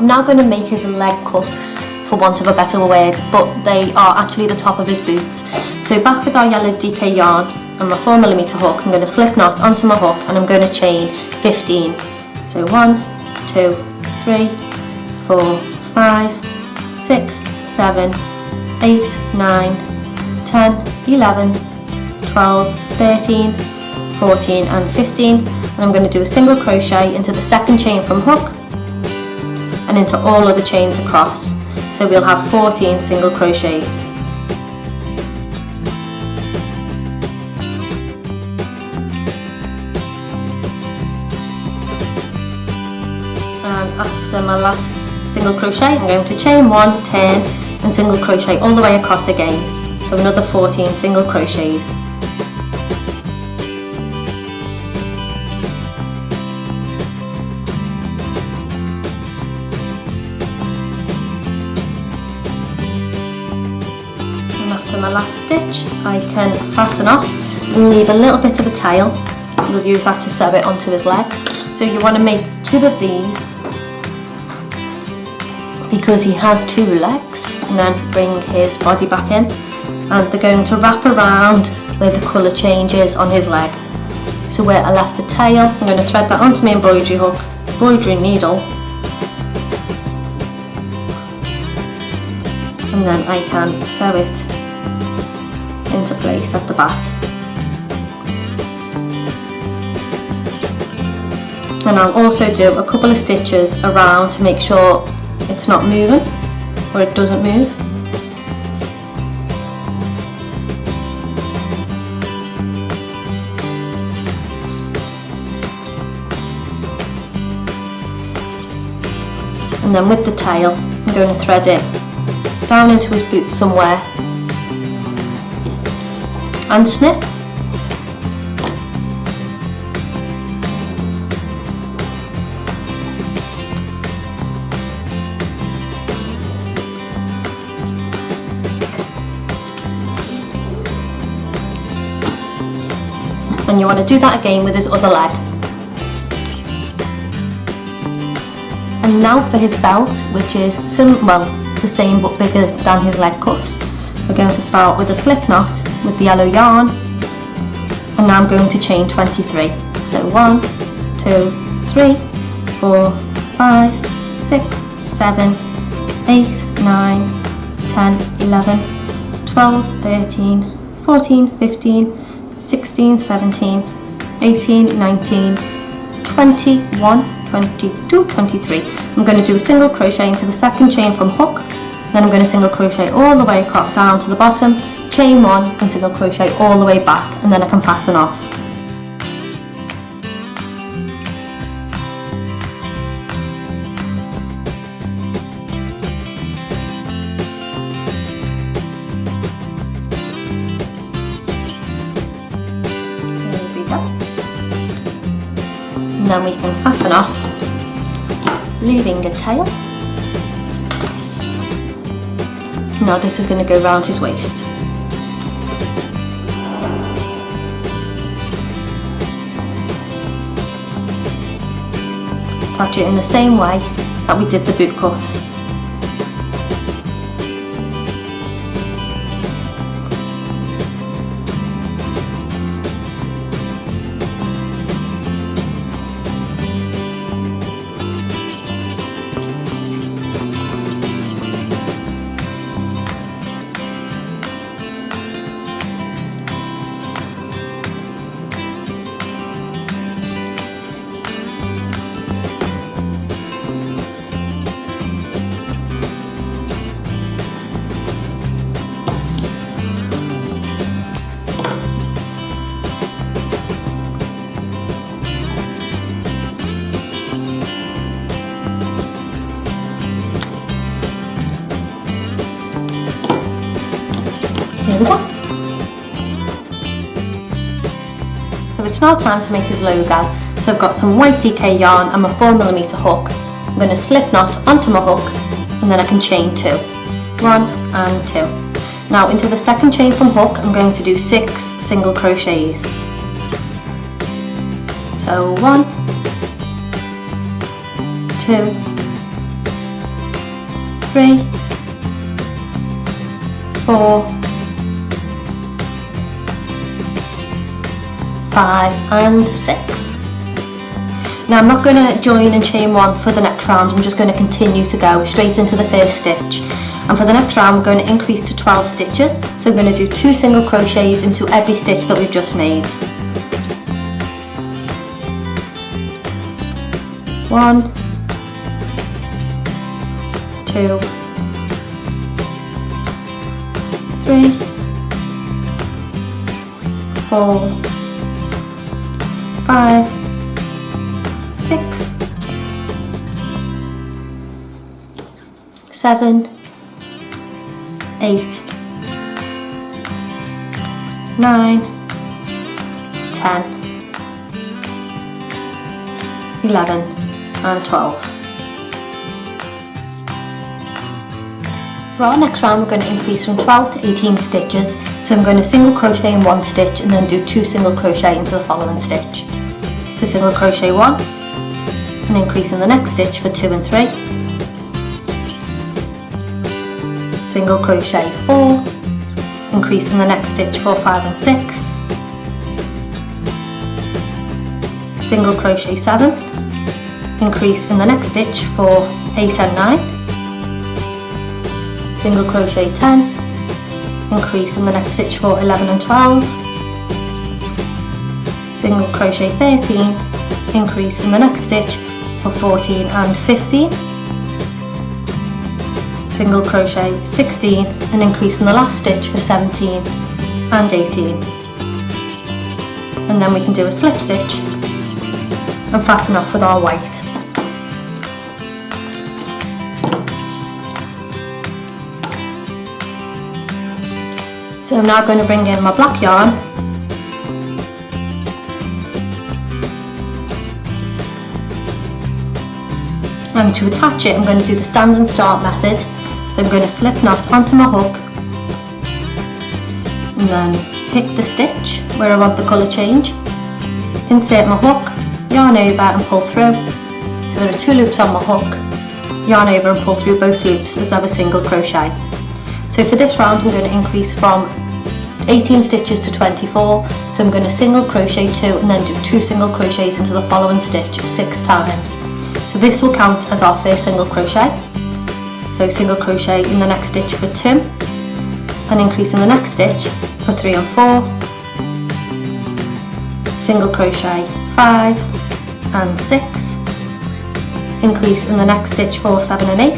I'm now going to make his leg cuffs, for want of a better word, but they are actually the top of his boots. So back with our yellow DK yarn and my 4mm hook, I'm going to slip knot onto my hook and I'm going to chain 15. So 1, 2, 3, 4, 5, 6, 7, 8, 9, 10, 11, 12, 13, 14 and 15. And I'm going to do a single crochet into the second chain from hook and into all other chains across. So we'll have 14 single crochets. And after my last single crochet, I'm going to chain 1, turn and single crochet all the way across again. So another 14 single crochets. My last stitch, I can fasten off and leave a little bit of a tail. We'll use that to sew it onto his legs. So you want to make 2 of these because he has 2 legs, and then bring his body back in, and they're going to wrap around where the colour changes on his leg. So where I left the tail, I'm going to thread that onto my embroidery hook, embroidery needle, and then I can sew it into place at the back. And I'll also do a couple of stitches around to make sure it's not moving or it doesn't move. And then with the tail, I'm going to thread it down into his boot somewhere and snip. And you want to do that again with his other leg. And now for his belt, which is the same but bigger than his leg cuffs. We're going to start with a slip knot with the yellow yarn, and now I'm going to chain 23. So 1, 2, 3, 4, 5, 6, 7, 8, 9, 10, 11, 12, 13, 14, 15, 16, 17, 18, 19, 21, 22, 23. I'm going to do a single crochet into the second chain from hook, then I'm going to single crochet all the way across down to the bottom, chain 1 and single crochet all the way back, and then I can fasten off. There we go. And then we can fasten off, leaving a tail. Now this is going to go round his waist. Attach it in the same way that we did the boot cuffs. Here we go. So it's now time to make his logo. So I've got some white DK yarn and my 4mm hook. I'm going to slip knot onto my hook and then I can chain 2. 1 and 2. Now into the second chain from hook I'm going to do 6 single crochets. So 1, 2, 3, 4, 5 and 6. Now I'm not going to join and chain 1 for the next round, I'm just going to continue to go straight into the first stitch. And for the next round we're going to increase to 12 stitches, so I'm going to do 2 single crochets into every stitch that we've just made. 1, 2, 3, 4, 5, 6, 7, 8, 9, 10, 11 and 12. For our next round we're going to increase from 12 to 18 stitches, so I'm going to single crochet in 1 stitch and then do 2 single crochet into the following stitch. So single crochet 1 and increase in the next stitch for 2 and 3, single crochet 4, increase in the next stitch for 5 and 6, single crochet 7, increase in the next stitch for 8 and 9, single crochet 10, increase in the next stitch for 11 and 12, single crochet 13, increase in the next stitch for 14 and 15, single crochet 16 and increase in the last stitch for 17 and 18, and then we can do a slip stitch and fasten off with our white. So I'm now going to bring in my black yarn and to attach it I'm going to do the stand and start method. So I'm going to slip knot onto my hook and then pick the stitch where I want the colour change, insert my hook, yarn over and pull through. So there are 2 loops on my hook, yarn over and pull through both loops as though a single crochet. So for this round I'm going to increase from 18 stitches to 24, so I'm going to single crochet 2 and then do 2 single crochets into the following stitch 6 times. So this will count as our first single crochet. So single crochet in the next stitch for 2 and increase in the next stitch for 3 and 4, single crochet 5 and 6, increase in the next stitch for 7 and 8,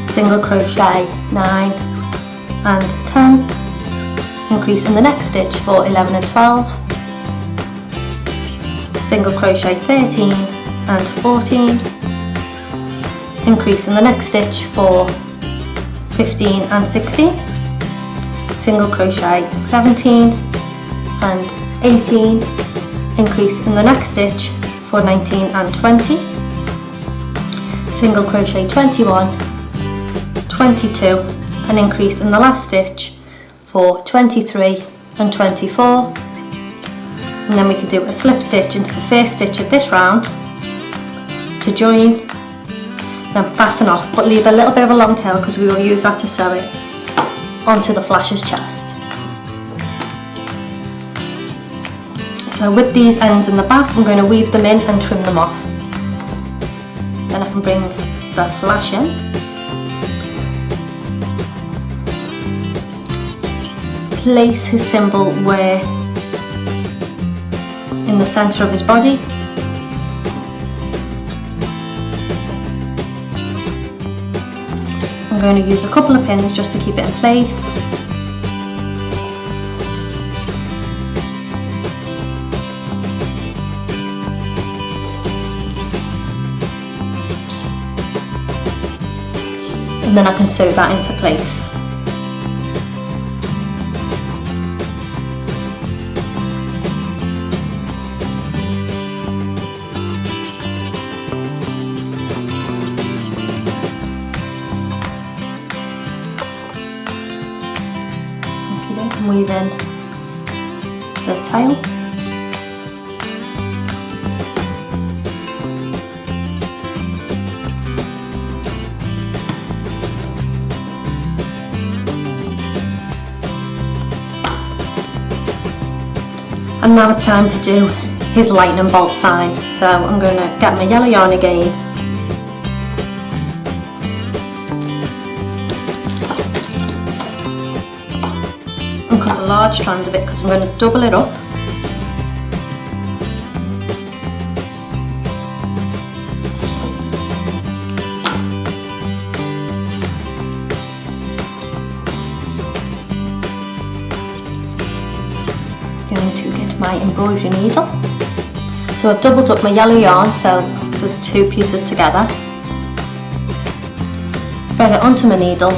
single crochet 9 and 10, increase in the next stitch for 11 and 12, single crochet 13 and 14, increase in the next stitch for 15 and 16, single crochet 17 and 18, increase in the next stitch for 19 and 20, single crochet 21, 22 and increase in the last stitch for 23 and 24, and then we can do a slip stitch into the first stitch of this round to join, then fasten off, but leave a little bit of a long tail because we will use that to sew it onto the flasher's chest. So with these ends in the back I'm going to weave them in and trim them off. Then I can bring the flash in, place his symbol where in the centre of his body, I'm going to use a couple of pins just to keep it in place. And then I can sew that into place. Weave in the tail, And now it's time to do his lightning bolt sign. So I'm going to get my yellow yarn again. And cut a large strand of it because I'm going to double it up. Going to get my embroidery needle. So I've doubled up my yellow yarn, so there's two pieces together. Thread it onto my needle,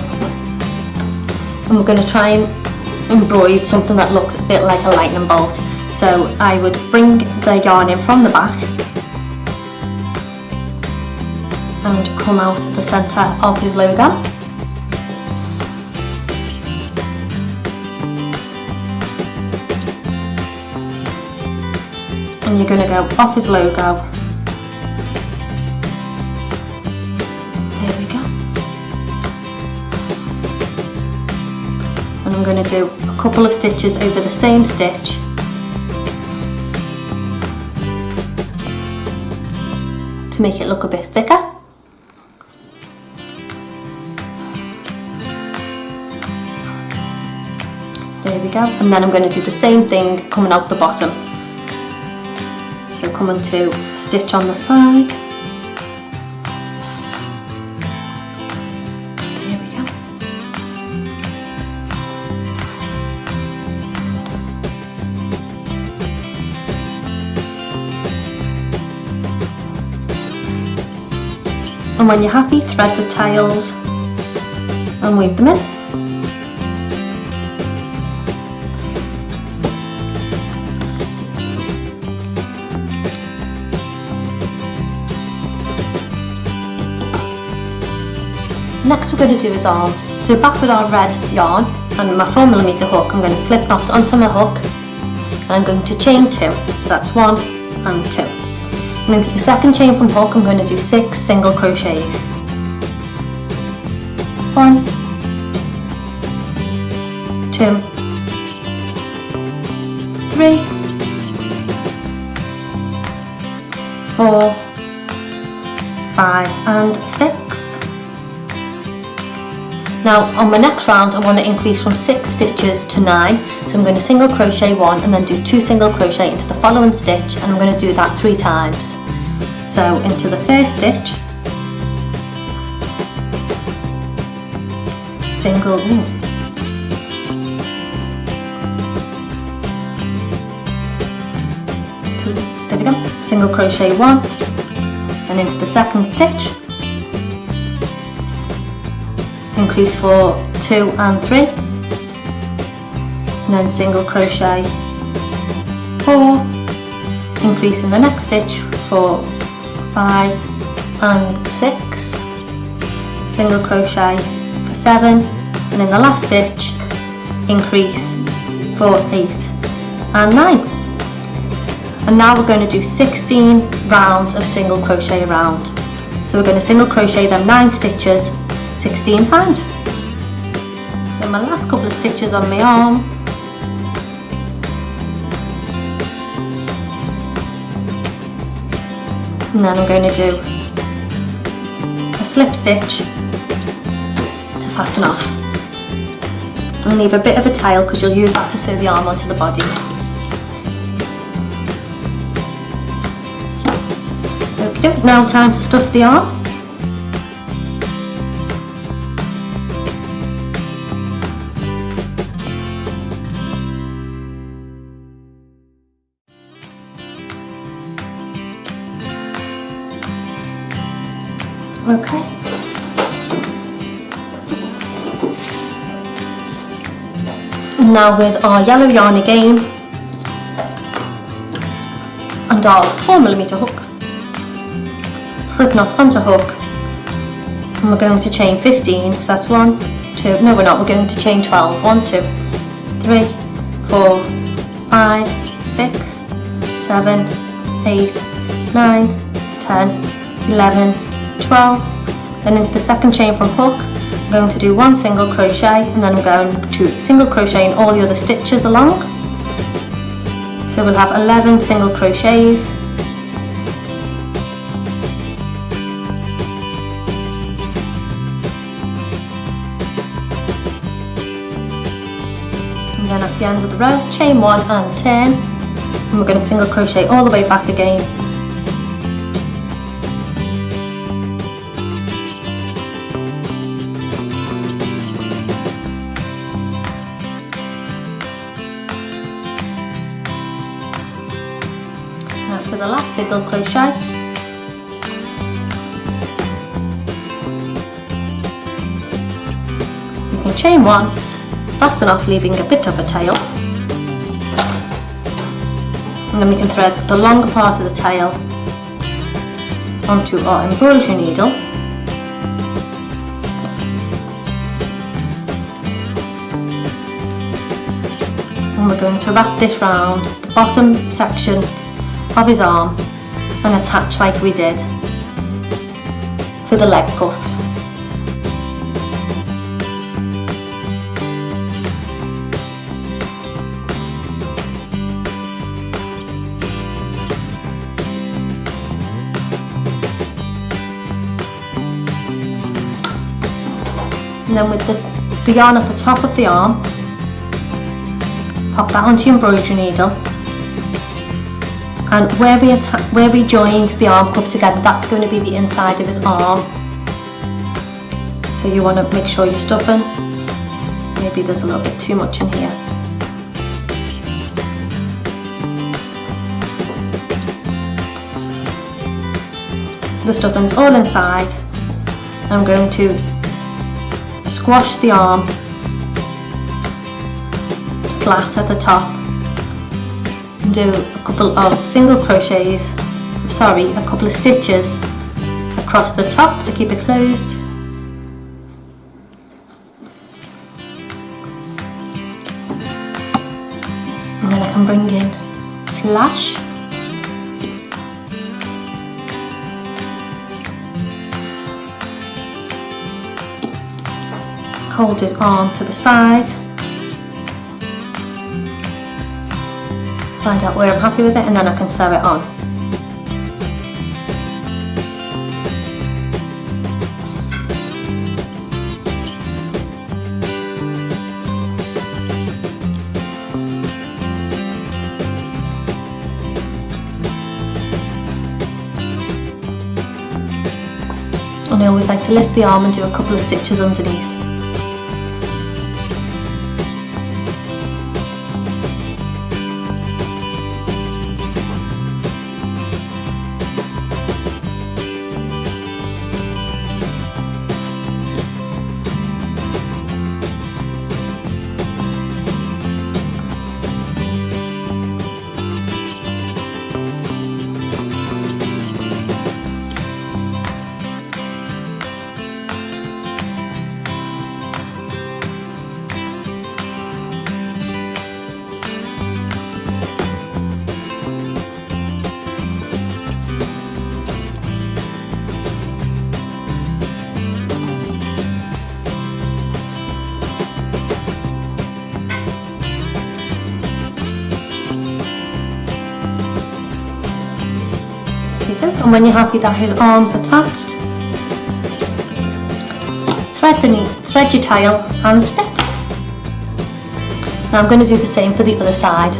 and we're going to try and embroider something that looks a bit like a lightning bolt. So I would bring the yarn in from the back and come out the centre of his logo. And you're going to go off his logo. There we go. And I'm going to do a couple of stitches over the same stitch. To make it look a bit thicker. There we go. And then I'm going to do the same thing coming out the bottom. So come into a stitch on the side. There we go. And when you're happy, thread the tails and weave them in. Next we're going to do his arms. So back with our red yarn and my 4mm hook, I'm going to slip knot onto my hook and I'm going to chain 2. So that's 1 and 2. And into the second chain from hook I'm going to do 6 single crochets. 1, 2, 3, 4, 5 and 6. Now on my next round I want to increase from 6 stitches to 9, so I'm going to single crochet 1 and then do 2 single crochet into the following stitch, and I'm going to do that 3 times. So into the first stitch, single, there we go, single crochet 1 and into the second stitch. Increase for 2 and 3, and then single crochet 4, increase in the next stitch for 5 and 6, single crochet for 7, and in the last stitch increase for 8 and 9. And now we're going to do 16 rounds of single crochet around. So we're going to single crochet them 9 stitches 16 times. So my last couple of stitches on my arm, and then I'm going to do a slip stitch to fasten off and leave a bit of a tail because you'll use that to sew the arm onto the body. Okay, now time to stuff the arm. Okay. And now with our yellow yarn again and our 4mm hook, slip knot onto hook, and we're going to chain 15, so that's 1, 2, no we're not, we're going to chain 12, 1, 2, 3, 4, 5, 6, 7, 8, 9, 10, 11, 12, then into the second chain from hook, I'm going to do 1 single crochet and then I'm going to single crochet in all the other stitches along. So we'll have 11 single crochets. And then at the end of the row, chain 1 and turn, and we're going to single crochet all the way back again. After the last single crochet, you can chain 1, fasten off, leaving a bit of a tail, and then we can thread the longer part of the tail onto our embroidery needle. And we're going to wrap this round the bottom section of his arm and attach like we did for the leg cuffs. And then with the yarn at the top of the arm, pop that onto your embroidery needle, and where we joined the arm cuff together, that's going to be the inside of his arm. So you want to make sure you're stuffing. Maybe there's a little bit too much in here. The stuffing's all inside. I'm going to squash the arm flat at the top and do a couple of single crochets, a couple of stitches across the top to keep it closed. And then I can bring in flash. Hold his arm to the side, find out where I'm happy with it, and then I can sew it on. And I always like to lift the arm and do a couple of stitches underneath. And when you're happy that his arm's attached, thread your tail and snip. Now I'm going to do the same for the other side.